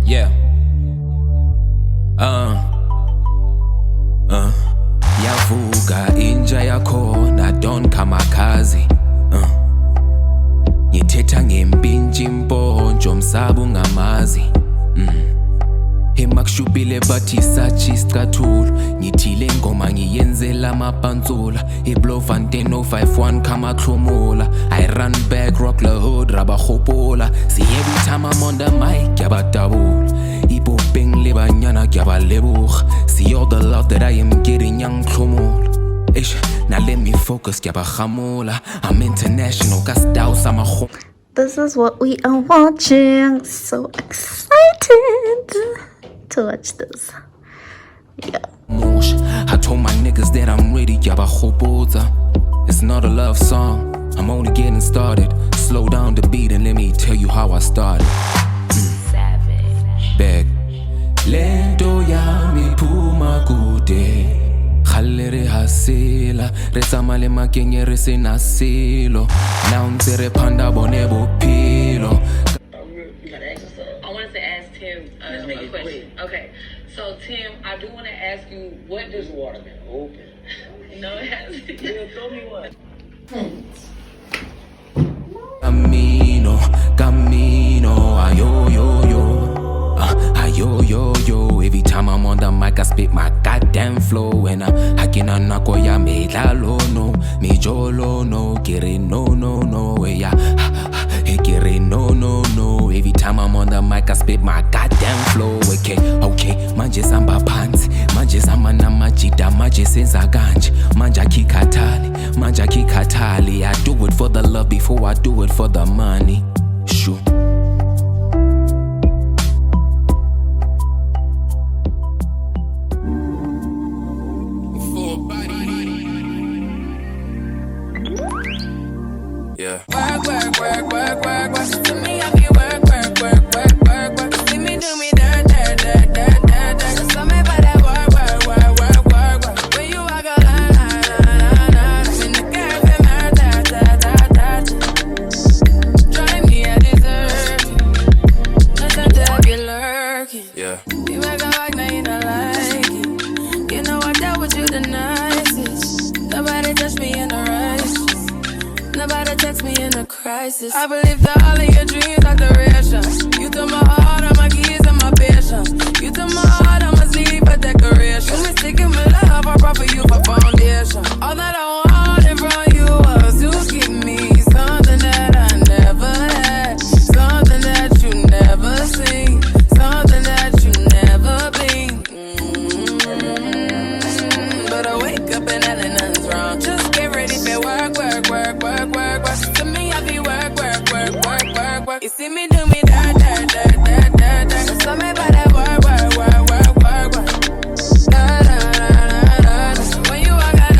Yeah. Yavuka inja yakhona Don Kamakazi. Ngithetha ngempintshi impontsho msaba ungamazi. Emakushubile bathi sachi isicathulo. Ngithile ngoma ngiyenzela amapantsula. Iblofontein 051 kamaklomula. I run back rock the hood rabahopola. See every time I'm on the mic yabatabula. Ipopeng lebanyana yabalebukha. See all the love that I am getting young klomula. Ish, now let me focus yabahamula. I'm international kastao sama. This is what we are watching. So excited to watch this. Yeah. I told my niggas that I'm ready, it's not a love song, I'm only getting started. Slow down the beat and let me tell you how I started. Savage. Back. Lento yami puma kude. Khalere hasela, resamale makenye resenasilo. Now ntere panda bonebo pilo. I wanted to ask Tim a question. Okay, so Tim, I do want to ask you, what does water been open? No, it hasn't. Tell me what. Camino, ayo. Every time I'm on the mic, I spit my goddamn flow. And I'm hacking on Nakoya, me la no, me jolo no, kere no, yeah. Kere no. Every time I'm on the mic, I spit my goddamn flow. Okay, manje samba pants, manje samba na majida, manje senza ganj, manja kikatali. I do it for the love before I do it for the money. Shoo. Yeah. Work. To me, I feel work. See me do me dirt. Just tell me about that work. When you walk a line. When the girl feel drive me a dessert. Nothing to have you lurking. Yeah. You make a like, now you don't like it. You know I dealt with you the nicest. Nobody touched me in the righteous. Nobody text me in a crisis. I believe that all of your dreams are duration. You took my heart, all my keys, and my patience. You took my heart, I must leave a decoration. You mistaken my love, I brought for you for foundation. All that I wanted from you was to give me something that I never had, something that you never seen, something that you never been. But I wake up and nothing's wrong. Just get ready for work. To me, I be work. You see me do me dirt. Just tell me about that work. When you walk out,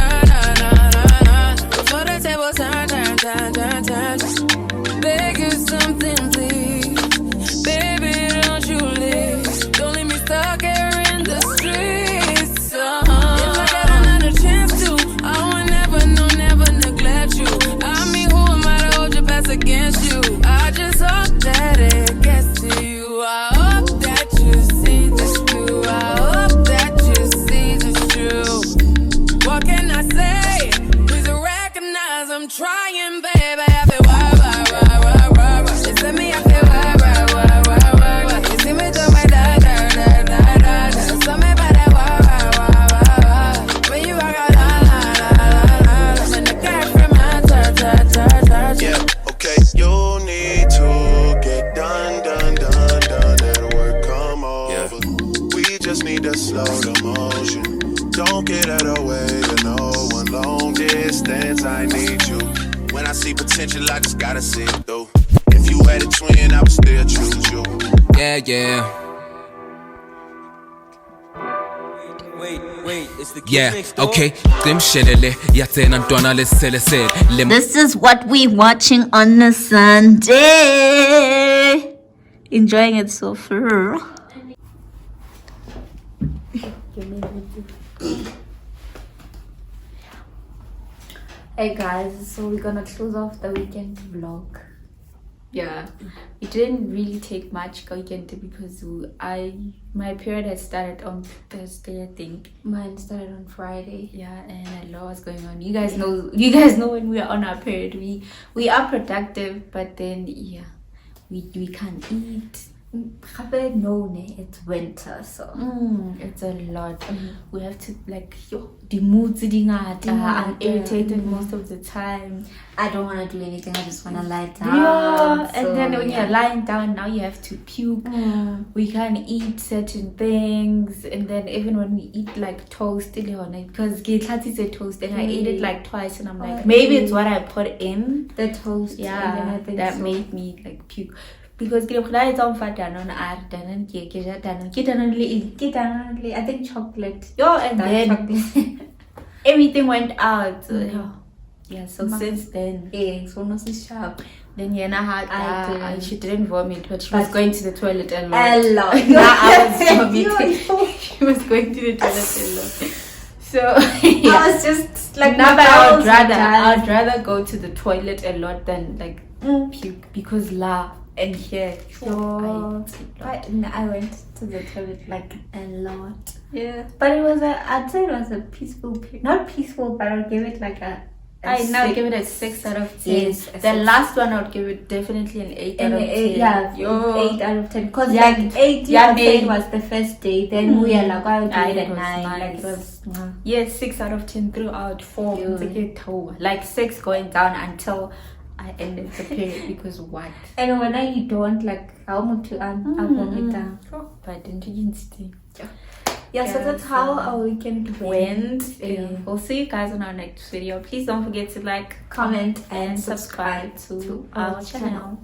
before the table turn. Beg you something, please. Baby, don't you leave. Don't leave me stuck here in the streets. If I got another chance to, I will never neglect you. Against you, I just hope that it gets to you. I hope that you see this through. I hope that you see this true. What can I say? Please recognize I'm trying, baby. I feel work. You see me, I feel work. You see me do my da. Tell me about that work. When you walk out, la. When the girlfriend my touch. Yeah. Okay, you need to get done, let work come over. We just need to slow the motion. Don't get out of way to no one. Long distance, I need you. When I see potential, I just gotta see it through. If you had a twin, I would still choose you. Yeah. Wait, it's the kids next door? Okay. This is what we're watching on a Sunday. Enjoying it so far. Hey guys, so we're gonna close off the weekend vlog. Yeah, it didn't really take much weekend because my period had started on Thursday, I think. Mine started on Friday. Yeah, and a lot was going on. You guys know when we are on our period, we are productive, but then we can't eat. No, it's winter, so it's a lot. We have to the moods I'm irritated most of the time. I don't want to do anything. I just want to lie down. Yeah, and then when you're lying down, now you have to puke. We can't eat certain things, and then even when we eat toast, because Gitati said toast, and I ate it twice, and I'm like, maybe it's what I put in the toast. Yeah, and then I think that made me puke. Because it's on fat on I think chocolate. And then chocolate. Everything went out. Yeah, so since then, so not so sharp. Then Yana had she didn't vomit, but she was going to the toilet a lot. Now I was vomiting. She was going to the toilet a lot. So I was just now that I'd rather go to the toilet a lot than puke, because and here I went to the toilet a lot. Yeah, but I'd say it was a peaceful period. Not peaceful, but I'll give it I now give it a 6 out of 10. Yes, the last one I would give it definitely an 8 out of 10. Yeah, 8 out of 10. Because 8 out of 10 was the first day. Then we are I would give it a 9. Nice. It was 6 out of 10 throughout 4. 6 going down until I ended the period because what? And when you don't how much to vomit down. But didn't you stay? Yeah, so that's how our weekend went. We'll see you guys on our next video. Please don't forget to comment, and subscribe to our channel.